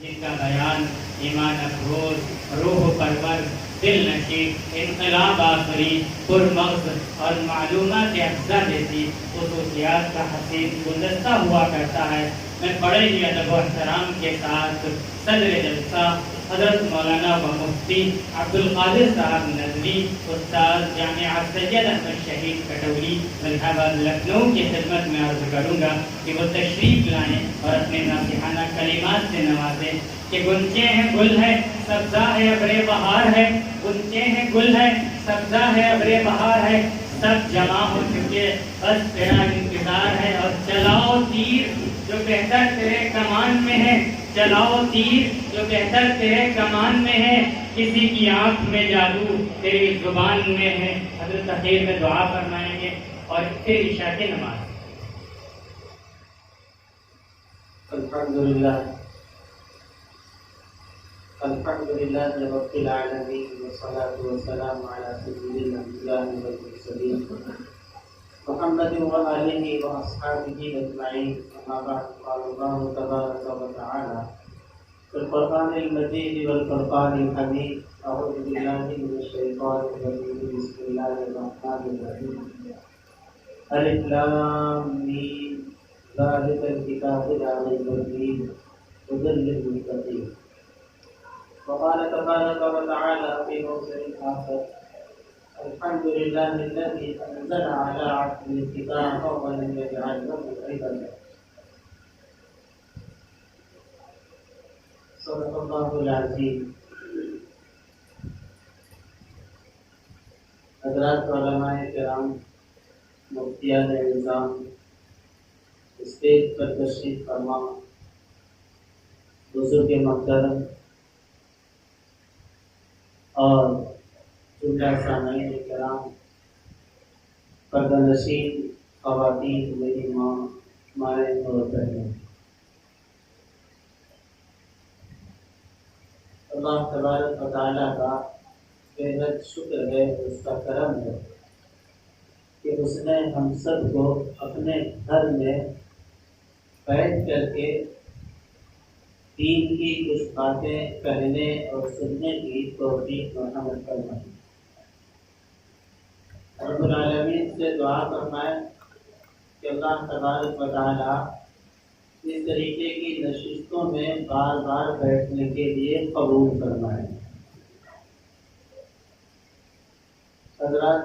جن کا بیان ایمان افروز، روح پرور، دل نشیب، انقلاب آفری، پرمغز اور معلومات افزا جیسی خصوصیات کا حسین گلدستہ ہوا کرتا ہے۔ میں بڑے ہی ادب و احترام کے ساتھ صدر جلسہ حضرت مولانا و مفتی عبدالقادر صاحب نظری، استاد جامعہ سید احمد شہید کٹوری الہ آباد لکھنؤ کی خدمت میں عرض کروں گا کہ وہ تشریف لائیں اور اپنے ناصحانہ کلمات سے نوازیں کہ گنچے ہیں گل ہے سبزہ ہے ابر بہار ہے، گنچے ہیں گل ہے سبزہ ہے ابر بہار ہے، سب جمع ہو چکے بس تیرا انتظار ہے، اور چلاؤ تیر جو بہتر تیرے کمان میں ہے، چلاؤ تیر جو بہتر تیرے کمان میں ہے، کسی کی آنکھ میں جادو تیری زبان میں ہے۔ حضرت اخیر میں دعا فرمائیں گے اور پھر عشاء کی نماز۔ الحمدللہ رب العالمین والصلاة والسلام علی سید الانبیاء والمرسلین محمد وآلہ واصحابہ اجمعین، اما بعد، قال اللہ تبارک وتعالی فی القرآن المجید والفرقان الحمید، اعوذ باللہ من الشیطان الرجیم، بسم اللہ الرحمن الرحیم، الف لام میم ذالک الکتاب لا ریب فیہ ھدی للمتقین۔ وقال تبارک وتعالی فی موضع آخر، الحمد لله الذي أنزل على عبده الكتاب ولم يجعل له عوجا، صدق الله العظيم۔ حضرات علماء کرام، مفتیان نظام، اسٹیج پر تشریف فرما، بزرگ محترم اور جملہ سامعین کرام، پردہ نشین خواتین، میری ماں، مائیں اور بہنیں، اللہ تبارک و تعالیٰ کا بے حد شکر ہے، اس کا کرم ہے کہ اس نے ہم سب کو اپنے گھر میں بیٹھ کر کے دین کی کچھ باتیں کہنے اور سننے کی توفیق مرحمت فرمائی۔ رب العالمین سے دعا فرمائے کہ اللہ تبارک و تعالیٰ اس طریقے کی نشستوں میں بار بار بیٹھنے کے لیے قبول فرمائے۔ حضرات،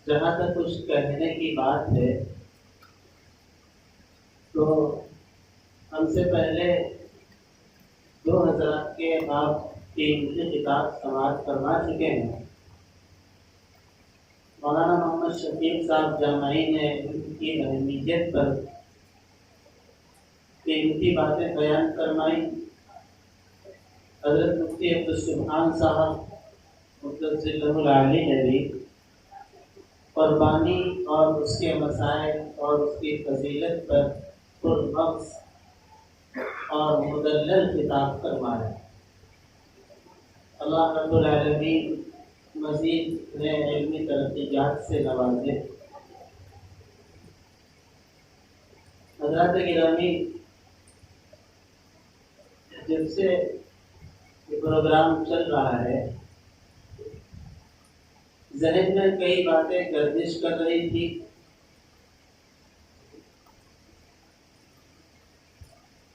جہاں تک کچھ کہنے کی بات ہے تو ہم سے پہلے دو حضرات کے آپ قیمتی خطاب سماعت فرما چکے ہیں۔ مولانا محمد شفیق صاحب جامعی نے ان کی اہمیت پر قیمتی باتیں بیان فرمائی۔ حضرت مفتی عبدالسبحان صاحب مقدس العالی نے بھی قربانی اور اس کے مسائل اور اس کی فضیلت پر پرمغز اور مدلل خطاب فرمایا۔ اللہ رب العالمین مزید نئے علمی ترقیات سے نوازے۔ حضرات گرامی، جب سے یہ پروگرام چل رہا ہے ذہن میں کئی باتیں گردش کر رہی تھی۔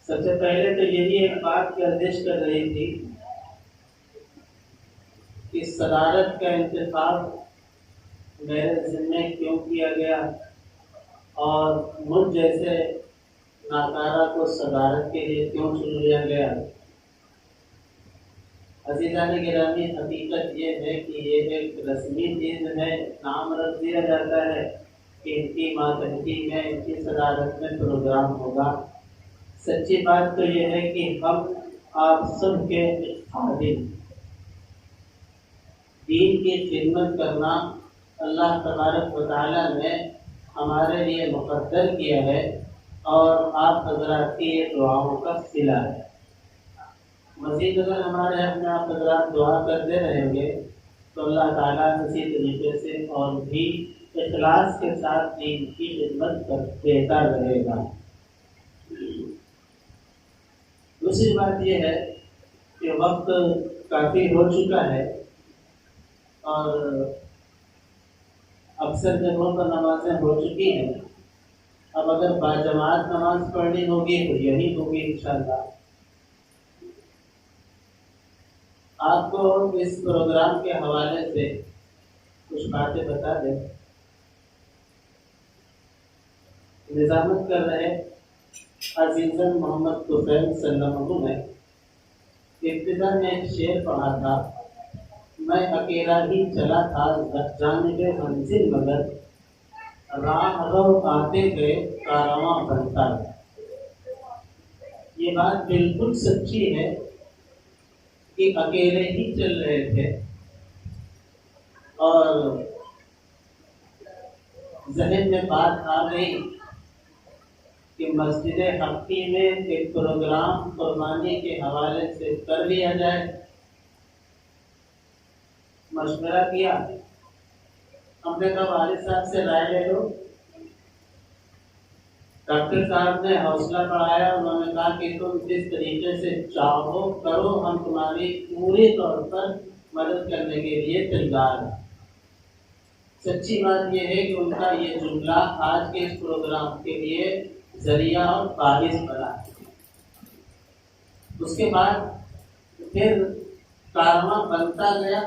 سب سے پہلے تو یہی ایک بات گردش کر رہی تھی کہ صدارت کا انتخاب میرے ذمے کیوں کیا گیا اور مجھ جیسے ناکارہ کو صدارت کے لیے کیوں چن لیا گیا۔ عزیزان گرامی، حقیقت یہ ہے کہ یہ ایک رسمی چیز ہے، نام رکھ دیا جاتا ہے کہ ان کی ماتحتی میں، ان کی صدارت میں پروگرام ہوگا۔ سچی بات تو یہ ہے کہ ہم آپ سب کے خادم، دین کی خدمت کرنا اللہ تبارک و تعالیٰ نے ہمارے لیے مقدر کیا ہے، اور آپ حضرات کی یہ دعاؤں کا صلہ ہے۔ مزید اگر ہمارے حق میں آپ حضرات دعا کرتے رہیں گے تو اللہ تعالیٰ اسی طریقے سے اور بھی اخلاص کے ساتھ دین کی خدمت دیتا رہے گا۔ دوسری بات یہ ہے کہ وقت کافی ہو چکا ہے اور اکثر جگہوں پر نمازیں ہو چکی ہیں. اب اگر باجماعت نماز پڑھنی ہوگی تو یہی ہوگی انشاءاللہ. آپ کو اس پروگرام کے حوالے سے کچھ باتیں بتا دیں. نظامت کر رہے عزیزاً محمد طفیل صلی اللہ علیہ وسلم نے ابتدا میں ایک شعر پڑھا تھا. میں اکیلا ہی چلا تھا جانب منزل مگر راہ رو آتے گئے کارواں بنتا. یہ بات بالکل سچی ہے کہ اکیلے ہی چل رہے تھے اور ذہن میں بات آ گئی کہ مسجد حقی میں ایک پروگرام قربانی کے حوالے سے کر لیا جائے. مشورہ کیا. ہم نے کہا والد صاحب سے رائے لے لو. ڈاکٹر صاحب نے حوصلہ بڑھایا. انہوں نے کہا کہ تم جس طریقے سے چاہو کرو, ہم تمہاری پوری طور پر مدد کرنے کے لیے تیار ہیں. سچی بات یہ ہے کہ ان کا یہ جملہ آج کے اس پروگرام کے لیے ذریعہ اور باعث بنا. اس کے بعد پھر کارواں بنتا گیا.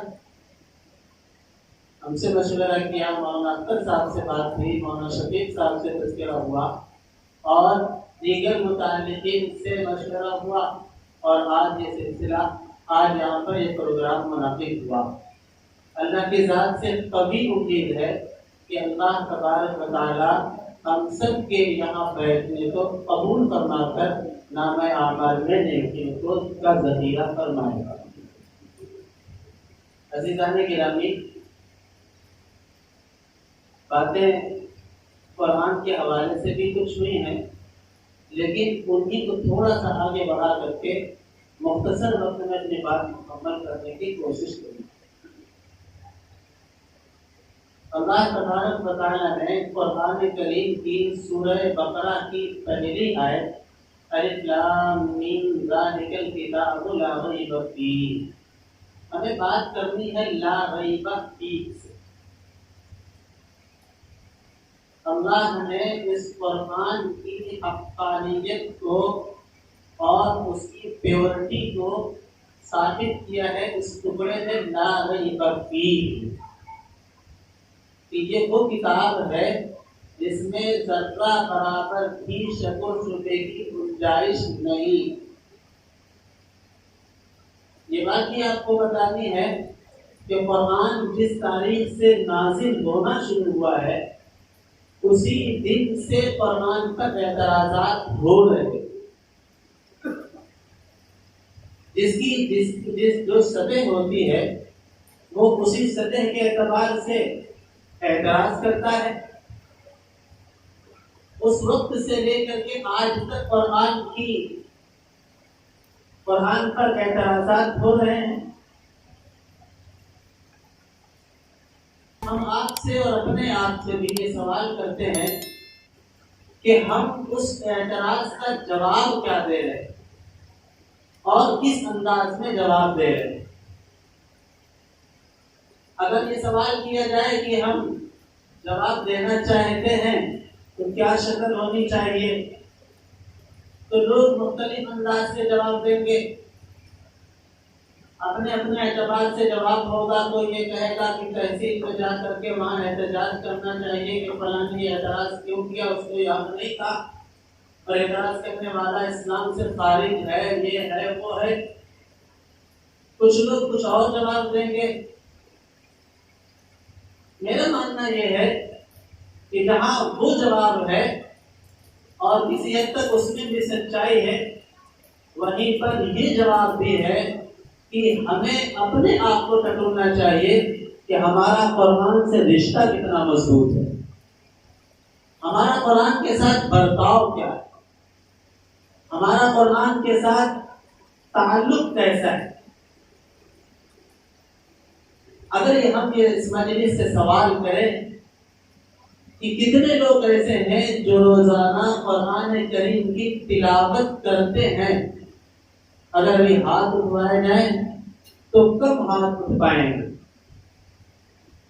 ہم سے مشورہ کیا, مولانا اختر صاحب سے بات ہوئی, مولانا شفیق صاحب سے تذکرہ ہوا اور دیگر متعلقین سے مشورہ ہوا اور آج یہ سلسلہ, آج یہاں پر یہ پروگرام منعقد ہوا. اللہ کی ذات سے کبھی امید ہے کہ اللہ تبارک و تعالی ہم سب کے یہاں بیٹھنے کو قبول فرما کر نامہ اعمال میں نیکیوں کو کا ذخیرہ فرمائے گا. عزیزان گرامی, باتیں قرآن کے حوالے سے بھی کچھ ہوئی ہیں, لیکن انہیں کو تھوڑا سا آگے بڑھا کر کے مختصر وقت میں اپنی بات مکمل کرنے کی کوشش کریں. اللہ تبارک و تعالیٰ نے قرآن کریم کی سورہ بقرہ کی پہلی آیت الف لام میم ذالک الکتاب لا ریب فیہ, ہمیں بات کرنی ہے لا ریب فیہ سے. اللہ نے اس قرآن کی حقانیت کو اور اس کی پیورٹی کو ثابت کیا ہے اس ٹکڑے میں لا ریب فیہ, کہ یہ وہ کتاب ہے جس میں ذرہ برابر بھی شک و شبہ کی گنجائش نہیں. یہ بات بھی آپ کو بتانی ہے کہ قرآن جس تاریخ سے نازل ہونا شروع ہوا ہے اسی دن سے قرآن پر اعتراضات ہو رہے. جس جو سطح ہوتی ہے وہ اسی سطح کے اعتبار سے اعتراض کرتا ہے. اس وقت سے لے کر کے آج تک قرآن پر اعتراضات ہو رہے ہیں. ہم آپ سے اور اپنے آپ سے بھی یہ سوال کرتے ہیں کہ ہم اس اعتراض کا جواب کیا دے رہے ہیں اور کس انداز میں جواب دے رہے ہیں. اگر یہ سوال کیا جائے کہ ہم جواب دینا چاہتے ہیں تو کیا شکل ہونی چاہیے, تو لوگ مختلف انداز سے جواب دیں گے. اپنے اپنے اعتبار سے جواب ہوگا تو یہ کہے گا کہ تحصیل میں جا کر کے وہاں احتجاج کرنا چاہیے کہ فلاں نے اعتراض کیوں کیا, اس کو یاد نہیں تھا, اور اعتراض کرنے والا اسلام سے خارج ہے, یہ ہے وہ ہے. کچھ لوگ کچھ اور جواب دیں گے. میرا ماننا یہ ہے کہ جہاں وہ جواب ہے اور کسی حد تک اس میں بھی سچائی ہے, وہیں پر یہ جواب بھی ہے کہ ہمیں اپنے آپ کو ٹٹولنا چاہیے کہ ہمارا قرآن سے رشتہ کتنا مضبوط ہے, ہمارا قرآن کے ساتھ برتاؤ کیا ہے, ہمارا قرآن کے ساتھ تعلق کیسا ہے. اگر ہم اس مجلس سے سوال کریں کہ کتنے لوگ ایسے ہیں جو روزانہ قرآن کریم کی تلاوت کرتے ہیں, اگر ابھی ہاتھ اٹھوائے جائیں تو کم ہاتھ اٹھ پائیں گے.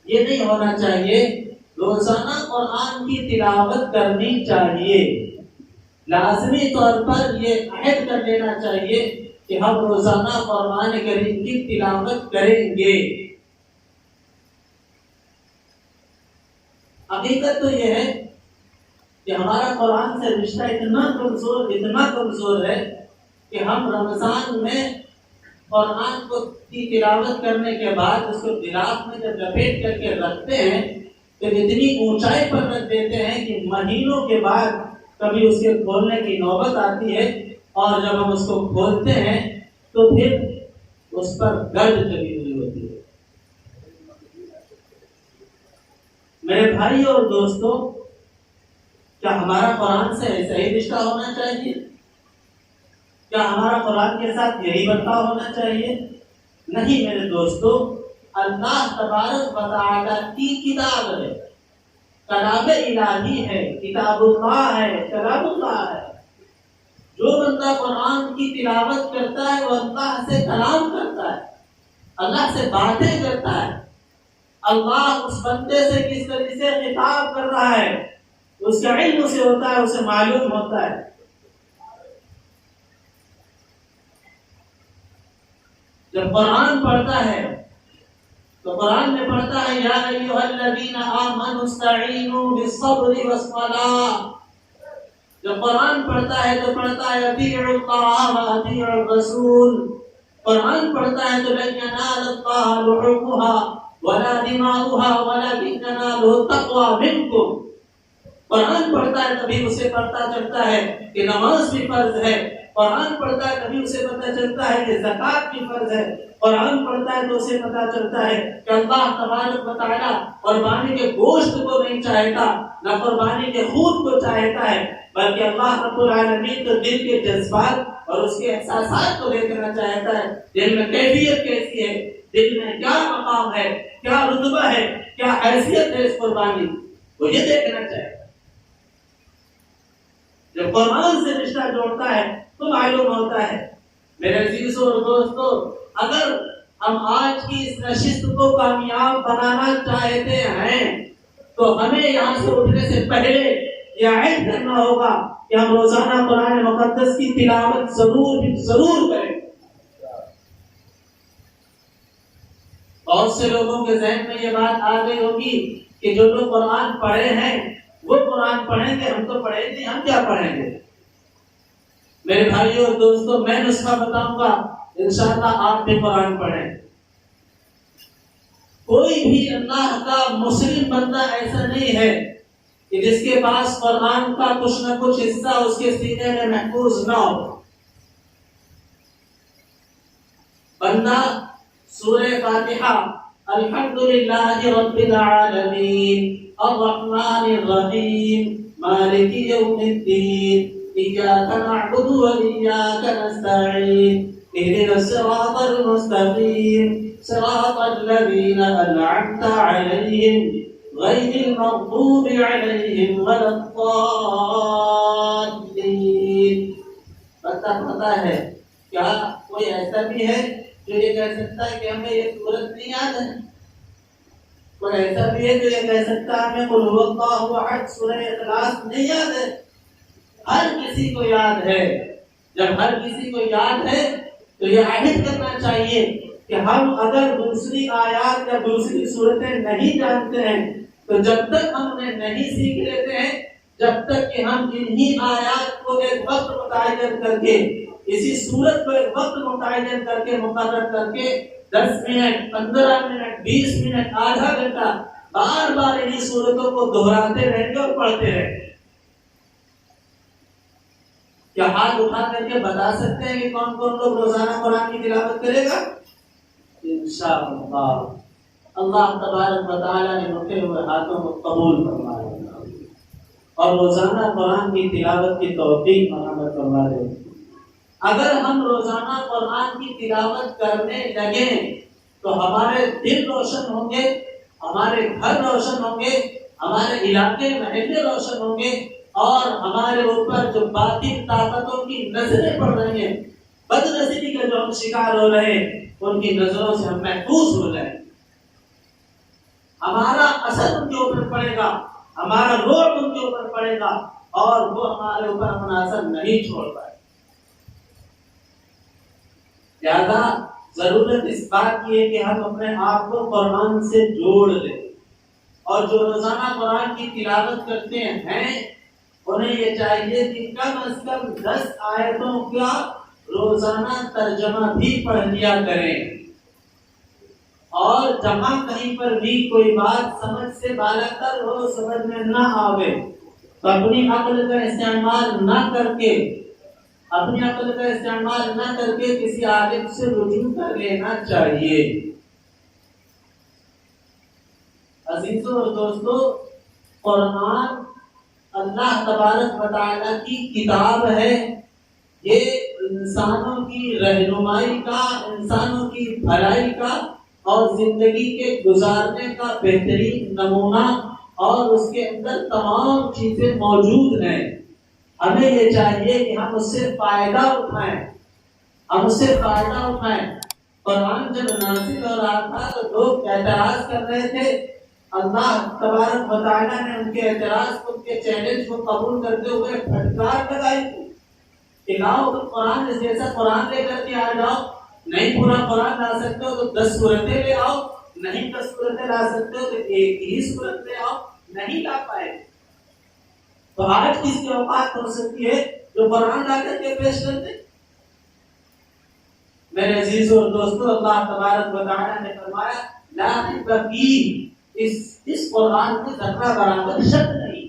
یہ نہیں ہونا چاہیے. روزانہ قرآن کی تلاوت کرنی چاہیے. لازمی طور پر یہ عہد کر لینا چاہیے کہ ہم روزانہ قرآن کریم کی تلاوت کریں گے. حقیقت تو یہ ہے کہ ہمارا قرآن سے رشتہ اتنا کمزور ہے کہ ہم رمضان میں قرآن کو کی تلاوت کرنے کے بعد اس کو غلاف میں جب لپیٹ کر کے رکھتے ہیں تو اتنی اونچائی پر رکھ دیتے ہیں کہ مہینوں کے بعد کبھی اس کے کھولنے کی نوبت آتی ہے اور جب ہم اس کو کھولتے ہیں تو پھر اس پر گرد چلی ہوئی ہوتی ہے. میرے بھائی اور دوستو، کیا ہمارا قرآن سے ایسا ہی رشتہ ہونا چاہیے؟ کیا ہمارا قرآن کے ساتھ یہی برتاؤ ہونا چاہیے؟ نہیں میرے دوستو. اللہ تبارک و تعالی کی کتاب ہے، کلام الہی ہے، کتاب اللہ ہے، کلام اللہ ہے. جو بندہ قرآن کی تلاوت کرتا ہے وہ اللہ سے کلام کرتا ہے، اللہ سے باتیں کرتا ہے. اللہ اس بندے سے کس طرح سے خطاب کر رہا ہے اس کا علم اسے ہوتا ہے، اسے معلوم ہوتا ہے. جب قرآن پڑھتا ہے تو قرآن میں پڑھتا ہے یا ایھا الذین آمنوا استعینوا بالصبر والصلاۃ. جب قرآن پڑھتا ہے تو پڑھتا ہے اطیعوا اللہ واطیعوا الرسول. قرآن پڑھتا ہے تو لن ینال اللہ لحومها ولا دماؤها ولكن يناله التقوى منکم. قرآن پڑھتا ہے تبھی اسے پتہ چلتا ہے کہ نماز بھی فرض ہے. قرآن پڑھتا ہے تبھی اسے پتہ چلتا ہے کہ زکوٰۃ بھی فرض ہے. قرآن پڑھتا ہے تو اسے پتہ چلتا ہے کہ اللہ تبارک و تعالیٰ قربانی کے گوشت کو نہیں چاہتا، نہ قربانی کے خون کو چاہتا ہے، بلکہ اللہ رب العالمین تو دل کے جذبات اور اس کے احساسات کو دیکھنا چاہتا ہے. دل میں کیفیت کیسی ہے، دل میں کیا مقام ہے، کیا رتبہ ہے، کیا حیثیت ہے اس قربانی، وہ یہ دیکھنا چاہتا ہے. جب قرآن سے رشتہ جوڑتا ہے تو معلوم ہوتا ہے. میرے عزیزوں اور دوستو، اگر ہم آج کی اس نشست کو کامیاب بنانا چاہتے ہیں تو ہمیں یہاں سے اٹھنے سے پہلے یہ عہد کرنا ہوگا کہ ہم روزانہ قرآن مقدس کی تلاوت ضرور کریں. بہت سے لوگوں کے ذہن میں یہ بات آ گئی ہوگی کہ جو لوگ قرآن پڑھے ہیں وہ قرآن پڑھیں گے، ہم تو پڑھے نہیں، ہم کیا پڑھیں گے؟ میرے بھائیوں اور دوستوں، میں نسخہ بتاؤں گا، انشاءاللہ آپ بھی قرآن پڑھیں. کوئی بھی اللہ کا مسلم بندہ ایسا نہیں ہے کہ جس کے پاس قرآن کا کچھ نہ کچھ حصہ اس کے سینے میں محفوظ نہ ہو. بندہ سورہ فاتحہ الحمدللہ رب العالمین الرحمن الرحیم مالک یوم الدین ایاک نعبد و ایاک نستعین اهدنا الصراط المستقیم صراط الذین انعمت علیہم غیر المغضوب علیہم ولا الضالین. پتہ ہے کیا کوئی ایسا بھی ہے جو یہ کہہ سکتا ہے کہ ہمیں یہ سورت نہیں یاد ہے؟ کوئی ایسا بھی ہے جو یہ کہہ سکتا ہے ہمیں قل هو اللہ احد سورہ اخلاص نہیں یاد ہے؟ ہر کسی کو یاد ہے. جب ہر کسی کو یاد ہے تو یہ عہد کرنا چاہیے کہ ہم اگر دوسری آیات یا دوسری صورتیں نہیں جانتے ہیں تو جب تک ہم انہیں نہیں سیکھ لیتے ہیں، جب تک کہ ہم انہی آیات کو ایک وقت متعین کر کے، اسی صورت کو ایک وقت متعین کر کے مقرر کر کے 10 منٹ 15 منٹ 20 منٹ آدھا گھنٹہ بار بار انہی صورتوں کو دہراتے رہیں گے اور پڑھتے رہیں گے. کیا ہاتھ اٹھا کر کے بتا سکتے ہیں کہ کون کون لوگ روزانہ قرآن کی تلاوت کرے گا؟ انشاءاللہ. اللہ تبارک و تعالیٰ نے اٹھے ہوئے ہاتھوں کو قبول فرمائے اور روزانہ قرآن کی تلاوت کی توفیق مرحمت فرما دے. اگر ہم روزانہ قرآن کی تلاوت کرنے لگیں تو ہمارے دل روشن ہوں گے، ہمارے گھر روشن ہوں گے، ہمارے علاقے محلے روشن ہوں گے، اور ہمارے اوپر جو باطل طاقتوں کی نظریں پڑ رہی ہیں بد نصیبی کا جو ہم شکار ہو رہے ہیں ان کی نظروں سے ہم محفوظ ہو جائیں. ہمارا اثر ان کے اوپر پڑے گا, ہمارا روب ان کے اوپر پڑے گا اور وہ ہمارے اوپر اپنا اثر نہیں چھوڑ پائے. لہذا ضرورت اس بات کی ہے کہ ہم اپنے آپ کو قرآن سے جوڑ لیں, اور جو روزانہ قرآن کی تلاوت کرتے ہیں انہیں یہ چاہیے کہ کم از کم 10 آیتوں کا روزانہ ترجمہ بھی پڑھ لیا کریں, اور جہاں کہیں پر بھی کوئی بات سمجھ سے بالا تر ہو, سمجھ میں نہ آوے, تو اپنی عقل کا استعمال نہ کر کے کسی عالم سے رجوع کر لینا چاہیے. عزیزوں اور دوستو, قرآن اللہ تبارک و تعالیٰ کی کتاب ہے. یہ انسانوں کی رہنمائی کا, انسانوں کی بھلائی کا اور زندگی کے گزارنے کا بہترین نمونہ, اور اس کے اندر تمام چیزیں موجود ہیں. ہمیں یہ چاہیے کہ ہم اس سے فائدہ اٹھائیں. قرآن جب نازل ہو رہا تھا تو لوگ اعتراض کر رہے تھے. اللہ تبارک و تعالیٰ نے ان کے اعتراض کو, ان کے چیلنج کو قبول کرتے ہوئے پھٹکار لگائی کہ لاؤ تم قرآن جیسا قرآن لے کر کے آ جاؤ. نہیں پورا قرآن لا سکتے ہو تو 10 سورتیں لے آؤ, نہیں 10 سورتیں لا سکتے ہو تو ایک ہی سورت لے آؤ. نہیں لا پائے. تو آج کس کی اوقات ہو سکتی ہے جو قرآن لا کر کے پیش کرتے؟ میرے عزیزوں اور دوستوں, اللہ تبارک و تعالیٰ نے فرمایا لا ریب فیہ, اس قرآن میں ذرہ برابر شک نہیں,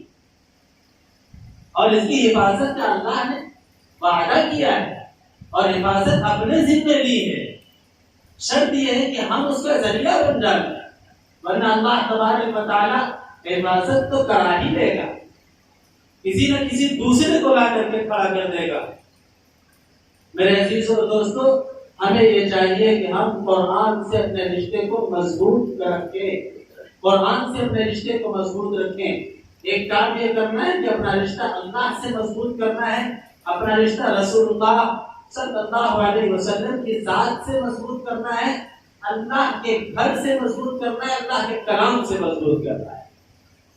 اور اس کی حفاظت کا اللہ نے وعدہ کیا ہے اور حفاظت اپنے ذمہ لی ہے. شرط یہ ہے کہ ہم اس کا ذریعہ بن جائیں, ورنہ اللہ تبارک و تعالیٰ حفاظت تو کرا ہی لے گا, کسی نہ کسی دوسرے کو لا کر کے کھڑا کر دے گا. میرے عزیزوں اور دوستو, ہمیں یہ چاہیے کہ ہم قرآن سے اپنے رشتے کو مضبوط رکھیں, ایک کام یہ کرنا ہے کہ اپنا رشتہ اللہ سے مضبوط کرنا ہے, اپنا رشتہ رسول اللہ صلی اللہ علیہ وسلم کی ذات سے مضبوط کرنا ہے, اللہ کے گھر سے مضبوط کرنا ہے, اللہ کے کلام سے مضبوط کرنا ہے.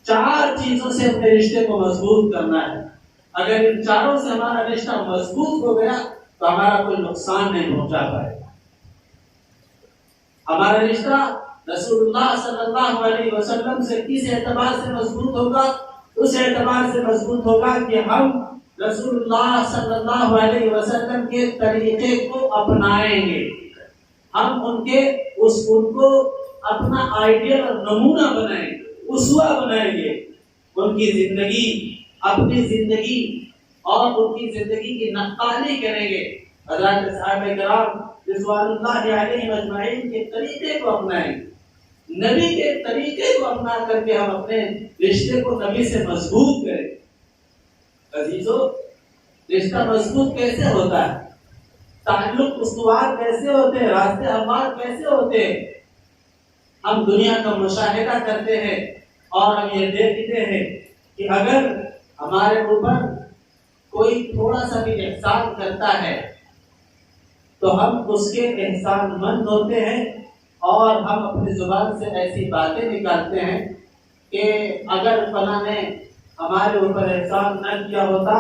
4 چیزوں سے اپنے رشتے کو مضبوط کرنا ہے. اگر ان چاروں سے ہمارا رشتہ مضبوط ہو گیا تو ہمارا کوئی نقصان نہیں پہنچا پائے گا. ہمارا رشتہ رسول اللہ صلی اللہ علیہ وسلم سے کس اعتبار سے مضبوط ہوگا؟ اس اعتبار سے مضبوط ہوگا کہ ہم رسول اللہ صلی اللہ علیہ وسلم کے طریقے کو اپنائیں گے, ہم ان کو اپنا آئیڈیل اور نمونہ بنائیں گے, اسوہ بنائیں گے. ان کی زندگی, اپنی زندگی اور ان کی زندگی کی نقالی کریں گے. حضرات صحابہ کرام رضوان اللہ علیہم اجمعین کے طریقے کو اپنائیں گے, نبی کے طریقے کو اپنا کر کے ہم اپنے رشتے کو نبی سے مضبوط کریں. عزیزو, رشتہ مضبوط کیسے ہوتا ہے, تعلق استوار کیسے ہوتے ہیں, راستے ہموار کیسے ہوتے ہیں؟ ہم دنیا کا مشاہدہ کرتے ہیں اور ہم یہ دیکھتے ہیں کہ اگر ہمارے اوپر کوئی تھوڑا سا بھی احسان کرتا ہے تو ہم اس کے احسان مند ہوتے ہیں, اور ہم اپنی زبان سے ایسی باتیں نکالتے ہیں کہ اگر فلاں نے ہمارے اوپر احسان نہ کیا ہوتا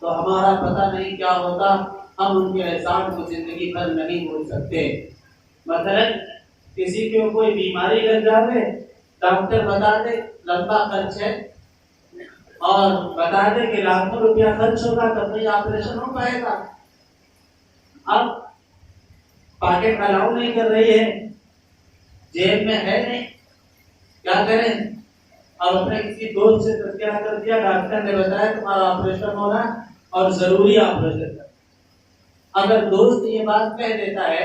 تو ہمارا پتہ نہیں کیا ہوتا, ہم ان کے احسان کو زندگی بھر نہیں بھول سکتے. مثلا کسی کو کوئی بیماری لگ جائے, ڈاکٹر بتا دے لمبا خرچ ہے اور بتا دے کہ لاکھوں روپیہ خرچ ہوگا تب نہیں آپریشن ہو پائے گا. اب پاکٹ الاؤ نہیں کر رہی ہے, جیب میں ہے نہیں, کیا کریں؟ اب اپنے کسی دوست سے تذکرہ کر دیا, ڈاکٹر نے بتایا تمہارا آپریشن ہونا اور ضروری آپریشن. اگر دوست یہ بات کہہ دیتا ہے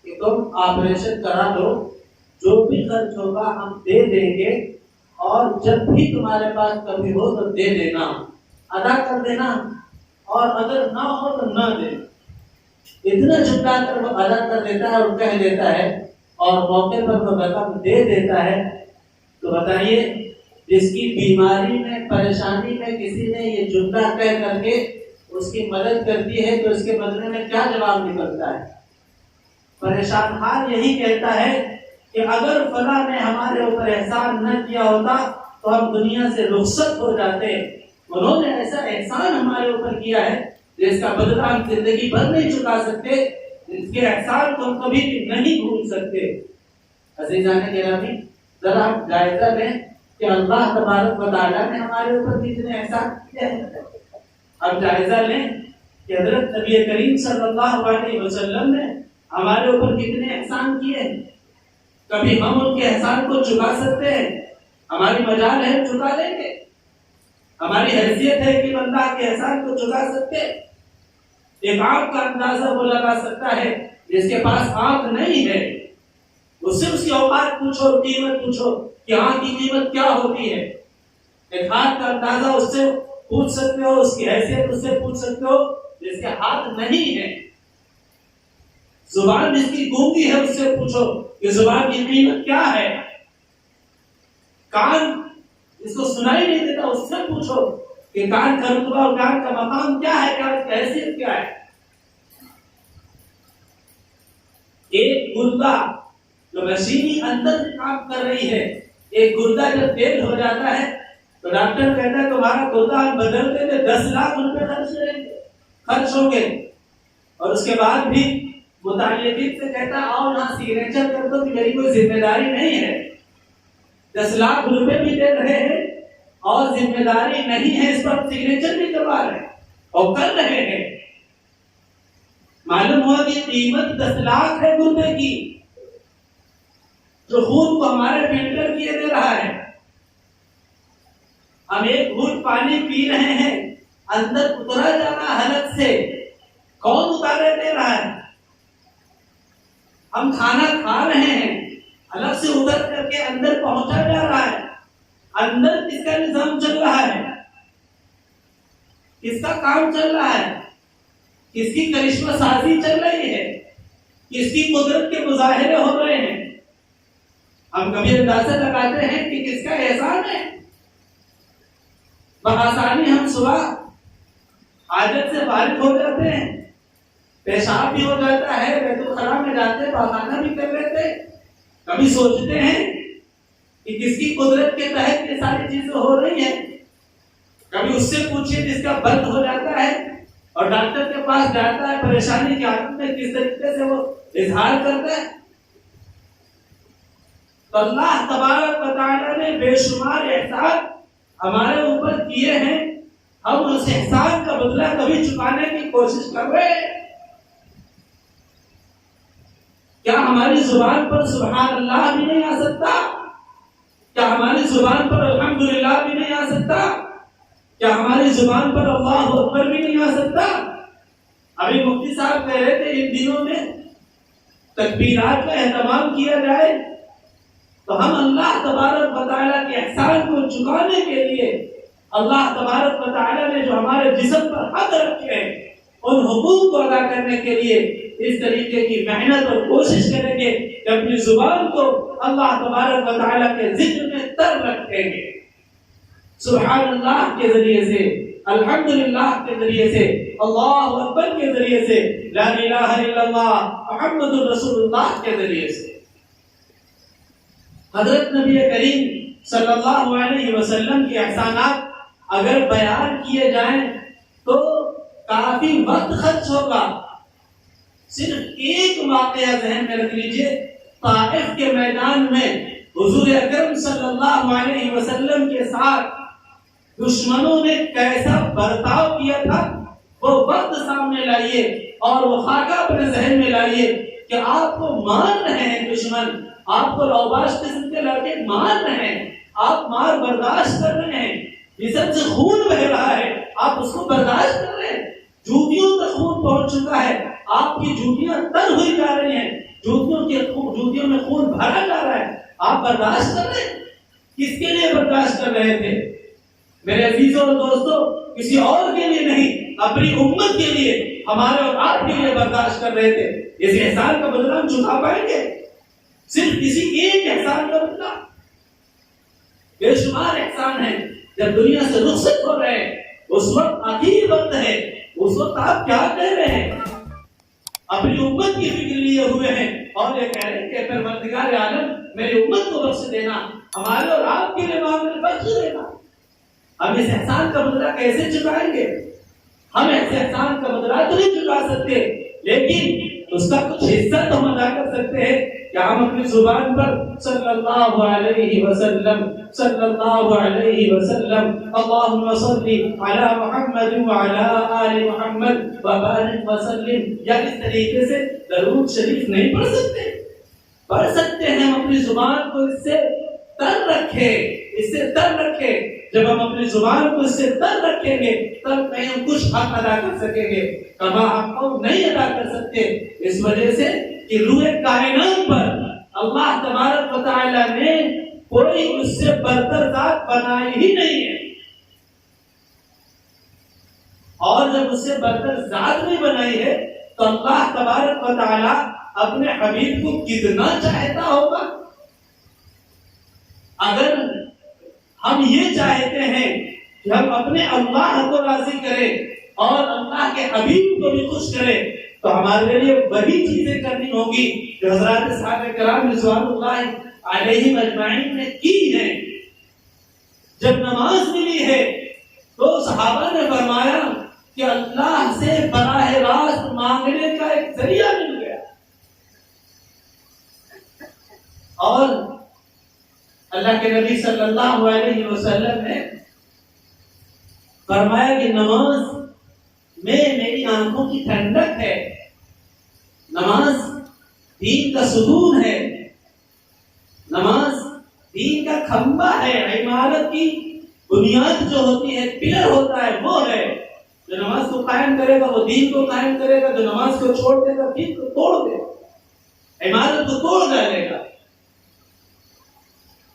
کہ تم آپریشن کرا لو, جو بھی خرچ ہوگا ہم دے دیں گے, اور جب بھی تمہارے پاس کبھی ہو تو دے دینا, ادا کر دینا, اور اگر نہ ہو تو نہ دے. اتنا چپکا کر وہ ادا کر دیتا ہے اور کہہ دیتا ہے, اور موقع پر وہ رقم دے دیتا ہے. تو بتائیے, جس کی بیماری میں, پریشانی میں کسی نے یہ جملہ کہہ کر کے اس کی مدد کرتی ہے تو اس کے بدلے میں کیا جواب نکلتا ہے؟ پریشان حال یہی کہتا ہے کہ اگر فلاں نے ہمارے اوپر احسان نہ کیا ہوتا تو ہم دنیا سے رخصت ہو جاتے. انہوں نے ایسا احسان ہمارے اوپر کیا ہے جس کا بدلہ ہم زندگی بھر نہیں چکا سکتے، اس کے احسان کو ہم کبھی بھی نہیں بھول سکتے. عزیزان گرامی، ذرا آپ جائزہ لیں کہ اللہ تبارک و تعالیٰ نے ہمارے اوپر کتنے احسان کیے ہیں. اب جائزہ لیں کہ حضرت نبی کریم صلی اللہ علیہ وسلم نے ہمارے اوپر کتنے احسان کیے ہیں. کبھی ہم ان کے احسان کو چکا سکتے ہیں؟ ہماری مجال ہے چکا دیں گے. ہماری حیثیت ہے کہ اللہ کے احسان کو چکا سکتے. ایک آنکھ کا اندازہ وہ لگا سکتا ہے جس کے پاس آنکھ نہیں ہے. اس سے اس کی اوقات پوچھو، قیمت پوچھو کہ آنکھ کی قیمت کیا ہوتی ہے. ایک ہاتھ کا اندازہ اس سے پوچھ سکتے ہو، اس کی حیثیت اس سے پوچھ سکتے ہو جس کے ہاتھ نہیں ہے. زبان جس کی گونگی ہے اس سے پوچھو کہ زبان کی قیمت کیا ہے. کان جس کو سنائی نہیں دیتا اس سے پوچھو کہ کان کا رتبہ اور کان کا مقام کیا ہے، کان کی حیثیت کیا ہے. ایک گردہ جو مشینی اندر سے کام کر رہی ہے، ایک گردہ جب فیل ہو جاتا ہے تو ڈاکٹر کہتا ہے تمہارا گردہ بدلتے تھے 10 لاکھ روپے خرچ ہوں گے. اور اس کے بعد بھی متعلقین سے کہتا آؤ یہاں سگنیچر کر دو کہ میری کوئی ذمہ داری نہیں ہے. 10 لاکھ روپے بھی دے رہے ہیں اور ذمہ داری نہیں ہے، اس پر سگنیچر بھی کروا رہے ہیں اور کر رہے ہیں. معلوم ہوا کہ قیمت 10 لاکھ ہے گردے کی، جو خون کو ہمارے فلٹر کیے دے رہا ہے. ہم ایک گھونٹ پانی پی رہے ہیں، اندر اترا جانا حلق سے کون اتارے دے رہا ہے. ہم کھانا کھا رہے ہیں، الگ سے ادھر کر کے اندر پہنچا جا رہا ہے. اندر کس کا نظام چل رہا ہے، کس کا کام چل رہا ہے، کس کی کرشمہ سازی چل رہی ہے، کس کی قدرت کے مظاہرے ہو رہے ہیں. ہم کبھی اندازہ لگاتے ہیں کہ کس کا احسان ہے. بآسانی ہم صبح حاجت سے فارغ ہو جاتے ہیں، پیشاب بھی ہو جاتا ہے، بیت الخلاء میں جاتے پاخانہ بھی کر لیتے. کبھی سوچتے ہیں کہ کس کی قدرت کے تحت یہ ساری چیزیں ہو رہی ہیں. کبھی اس سے پوچھیں جس کا برد ہو جاتا ہے اور ڈاکٹر کے پاس جاتا ہے، پریشانی کی حالت میں کس طریقے سے وہ اظہار کرتا ہے. تو اللہ تبارک و تعالیٰ نے بے شمار احسان ہمارے اوپر کیے ہیں. ہم اس احسان کا بدلہ کبھی چکانے کی کوشش کر رہے ہیں. کیا ہماری زبان پر سبحان اللہ بھی نہیں آ سکتا؟ کیا ہماری زبان پر الحمدللہ بھی نہیں آ سکتا؟ کیا ہماری زبان پر اللہ اکبر بھی نہیں آ سکتا؟ ابھی مفتی صاحب کہہ رہے تھے ان دنوں میں تکبیرات کا اہتمام کیا جائے تو ہم اللہ تبارک و تعالیٰ کے احسان کو چکانے کے لیے اللہ تبارک و تعالیٰ نے جو ہمارے جسم پر حق رکھے ہیں ان حقوق کو ادا کرنے کے لیے اس طریقے کی محنت اور کوشش کریں گے کہ اپنی زبان کو اللہ تبارک و تعالیٰ کے ذکر میں تر رکھیں گے. سبحان اللہ کے ذریعے سے، الحمدللہ کے ذریعے سے، اللہ اکبر کے ذریعے سے، لا الہ الا اللہ محمد رسول اللہ کے ذریعے سے. حضرت نبی کریم صلی اللہ علیہ وسلم کے احسانات اگر بیان کیے جائیں تو کافی وقت خرچ ہوگا. صرف ایک واقعہ ذہن میں رکھ لیجئے. طائف کے میدان میں حضور اکرم صلی اللہ علیہ وسلم کے ساتھ دشمنوں نے کیسا برتاؤ کیا تھا وہ وقت سامنے لائیے اور وہ خاکہ اپنے ذہن میں لائیے کہ آپ کو مار رہے ہیں دشمن، آپ کو روباش قسم کے لڑکے مار رہے ہیں، آپ مار برداشت کر رہے ہیں، جسم سے خون بہ رہا ہے، آپ اس کو برداشت کر رہے ہیں. جوتیوں تک خون پہنچ چکا ہے، آپ کی جوتیاں تر ہوئی جا رہی ہیں، جوتیوں میں خون بھرا جا رہا ہے، آپ برداشت کر رہے ہیں. کس کے لیے برداشت کر رہے تھے میرے عزیزوں اور دوستوں؟ کسی اور کے لیے نہیں، اپنی امت کے لیے، ہمارے اور آپ کے لیے برداشت کر رہے تھے. اس احسان کا بدلہ ہم چکا پائیں گے؟ صرف کسی ایک احسان کا بدلہ؟ بے شمار احسان ہے. جب دنیا سے رخصت ہو رہے ہیں اس وقت آخری وقت ہے، اس وقت آپ کیا کہہ رہے ہیں؟ اپنی امت کی فکر لیے ہوئے ہیں اور یہ کہہ رہے ہیں کہ پروردگار عالم میری امت کو بخش دینا، ہمارے اور آپ کے لیے معاملے بخش دینا۔ ہم اس احسان کا بدلہ کیسے چکائیں گے؟ ہم ایسے احسان کا بدلہ تو نہیں چکا سکتے، لیکن اس کا کچھ حصہ تو ہم ادا کر سکتے ہیں کہ ہم اپنی زبان پر صلی اللہ علیہ وسلم صلی اللہ علیہ وسلم اللہم صلی علی محمد وعلی آل محمد وبارک وسلم، یا اس طریقے سے درود شریف نہیں پڑھ سکتے؟ پڑھ سکتے ہیں۔ ہم اپنی زبان کو اس سے تر رکھے، اس سے تر رکھے۔ جب ہم اپنی زبان کو اس سے تر رکھیں گے تب کہیں ہم کچھ حق ادا کر سکیں گے، کما حق نہیں ادا کر سکتے، اس وجہ سے کہ روح کائنات پر اللہ تبارک و تعالی نے کوئی اس سے برتر ذات بنائی ہی نہیں ہے، اور جب اس سے برتر ذات نہیں بنائی ہے تو اللہ تبارک و تعالی اپنے حبیب کو کتنا چاہتا ہوگا۔ اگر ہم یہ چاہتے ہیں کہ ہم اپنے اللہ کو راضی کریں اور اللہ کے حبیب کو بھی خوش کریں تو ہمارے لیے وہی چیزیں کرنی ہوگی جو حضرات صحابہ کرام رضوان اللہ علیہم اجمعین نے کی ہیں۔ جب نماز ملی ہے تو صحابہ نے فرمایا کہ اللہ سے براہ راست مانگنے کا ایک ذریعہ مل گیا، اور اللہ کے نبی صلی اللہ علیہ وسلم نے فرمایا کہ نماز میں میری آنکھوں کی ٹھنڈک ہے، نماز دین کا ستون ہے، نماز دین کا کھمبا ہے، عمارت کی بنیاد جو ہوتی ہے، پلر ہوتا ہے، وہ ہے۔ جو نماز کو قائم کرے گا وہ دین کو قائم کرے گا، جو نماز کو چھوڑ دے گا دین کو توڑ دے گا، عمارت کو توڑ ڈالے گا۔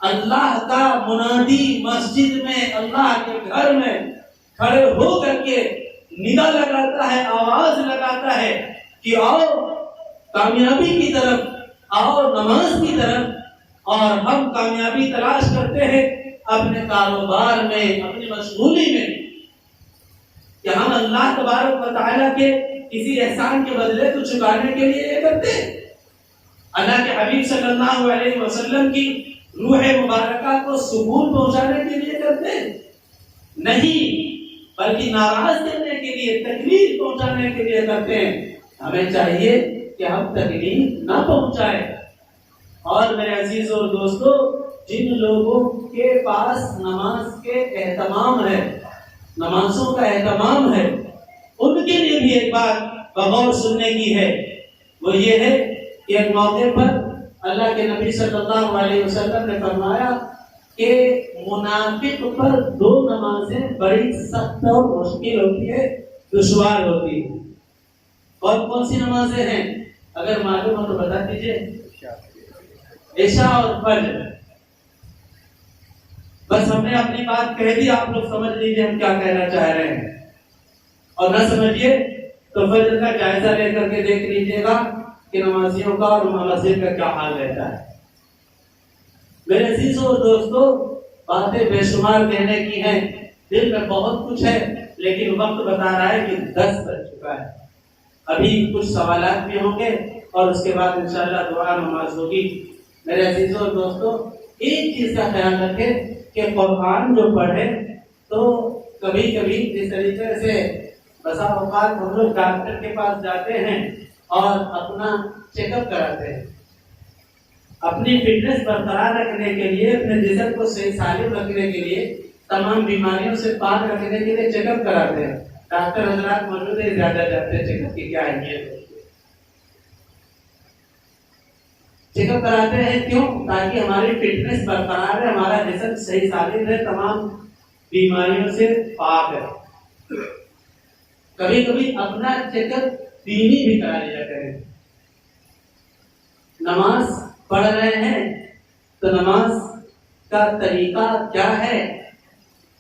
اللہ کا منادی مسجد میں، اللہ کے گھر میں کھڑے ہو کر کے ندا لگاتا ہے، آواز لگاتا ہے کہ آؤ کامیابی کی طرف، آؤ نماز کی طرف، اور ہم کامیابی تلاش کرتے ہیں اپنے کاروبار میں، اپنی مشغولی میں، کہ ہم اللہ تبارک و تعالیٰ کے کسی احسان کے بدلے کو چکانے کے لیے یہ کرتے ہیں۔ اللہ کے حبیب صلی اللہ علیہ وسلم کی روح مبارکہ کو سکون پہنچانے کے لیے کرتے ہیں؟ نہیں، بلکہ ناراض کرنے کے لیے، تکلیف پہنچانے کے لیے کرتے ہیں۔ ہمیں چاہیے کہ ہم تکلیف نہ پہنچائیں۔ اور میرے عزیزوں اور دوستو، جن لوگوں کے پاس نماز کے اہتمام ہے، نمازوں کا اہتمام ہے، ان کے لیے بھی ایک بات بغور سننے کی ہے، وہ یہ ہے کہ ایک موقع پر اللہ کے نبی صلی اللہ علیہ وسلم نے فرمایا کہ منافق پر دو نمازیں بڑی سخت اور مشکل ہوتی ہے، دشوار ہوتی ہے۔ اور کون سی نمازیں ہیں؟ اگر معلوم ہو تو بتا دیجئے۔ عشاء اور فجر۔ بس ہم نے اپنی بات کہہ دی، آپ لوگ سمجھ لیجئے ہم کیا کہنا چاہ رہے ہیں، اور نہ سمجھیے تو فجر کا جائزہ لے کر کے دیکھ لیجئے گا کہ نمازیوں کا اور مسجد کا کیا حال رہتا ہے۔ میرے عزیزوں اور دوستو، باتیں بے شمار کہنے کی ہیں، دل میں بہت کچھ ہے، لیکن وقت بتا رہا ہے کہ 10 بج چکا ہے۔ ابھی کچھ سوالات بھی ہوں گے اور اس کے بعد انشاءاللہ دعا نماز ہوگی۔ میرے عزیزوں اور دوستو، ایک چیز کا خیال رکھیں کہ قرآن جو پڑھے تو کبھی کبھی اس طریقے سے بسا اوقات ہم لوگ ڈاکٹر کے پاس جاتے ہیں اور اپنا چیک اپ کراتے ہیں، اپنی فٹنس برقرار رکھنے کے لیے، اپنے جسم کو صحیح سالم رکھنے کے لیے، تمام بیماریوں سے پاک رکھنے کے لیے چیک اپ کراتے ہیں۔ ڈاکٹر حضرات موجود ہیں، زیادہ جانتے ہیں چیک اپ کی کیا اہمیت ہے۔ چیک اپ کراتے ہیں کیوں؟ تاکہ ہماری فٹنس برقرار ہے، ہمارا جسم صحیح سالم ہے، تمام بیماریوں سے پاک ہے۔ کبھی کبھی اپنا چیک اپ دینی بھی کرا لیا کریں۔ نماز پڑھ رہے ہیں تو نماز کا طریقہ کیا ہے،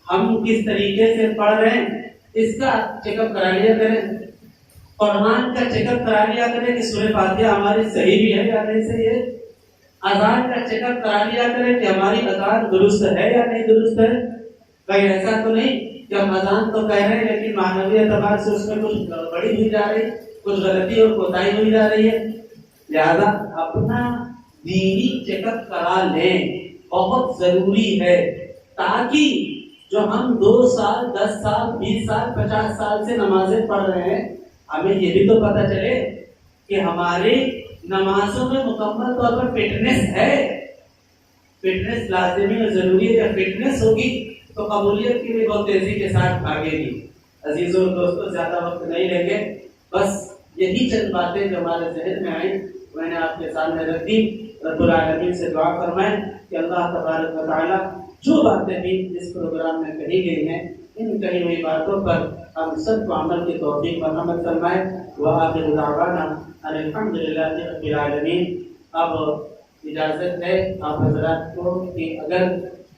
ہم کس طریقے سے پڑھ رہے ہیں، اس کا چیک اپ کرا لیا کریں۔ قرآن کا چیک اپ کرا لیا کریں کہ سورہ فاتحہ ہماری صحیح بھی ہے یا نہیں صحیح ہے۔ اذان کا چیک اپ کرا لیا کریں کہ ہماری اذان درست ہے یا نہیں درست ہے۔ کہیں ایسا تو نہیں کہ کہ ہم اذان تو کہہ رہے ہیں لیکن معنوی اعتبار سے اس میں کچھ گڑبڑی ہوئی جا رہی، کچھ غلطی اور کوتاہی ہوئی جا رہی ہے، لہذا اپنا دینی چیک اپ کرا لیں، بہت ضروری ہے، تاکہ جو ہم 2 سال 10 سال 20 سال 50 سال سے نمازیں پڑھ رہے ہیں، ہمیں یہ بھی تو پتہ چلے کہ ہماری نمازوں میں مکمل طور پر فٹنس ہے۔ فٹنس لازمی اور ضروری ہے، جب فٹنس ہوگی تو قبولیت کی بھی بہت تیزی کے ساتھ بھاگے گی۔ عزیزوں اور دوستوں، زیادہ وقت نہیں لیں گے، بس یہی چند باتیں جو ہمارے ذہن میں آئیں میں نے آپ کے سامنے رکھ دی۔ رب العالمین سے دعا فرمائیں کہ اللہ تبارک و تعالیٰ جو باتیں بھی اس پروگرام میں کہی گئی ہیں، ان کہی ہوئی باتوں پر ہم سب کو عمل کی توفیق اور عمل فرمائے۔ وآخر دعوانا ان الحمد للہ رب العالمین۔ اب اجازت ہے آپ حضرات کو کہ اگر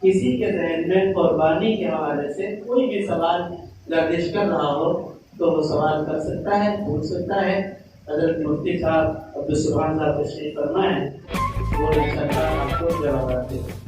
کسی کے ذہن میں قربانی کے حوالے سے کوئی بھی سوال گردش کر رہا ہو تو وہ سوال کر سکتا ہے، پوچھ سکتا ہے۔ حضرت مفتی صاحب عبدالسبحان صاحب تشریف فرمائیں، وہ انشاءاللہ آپ کو جوابات دیں۔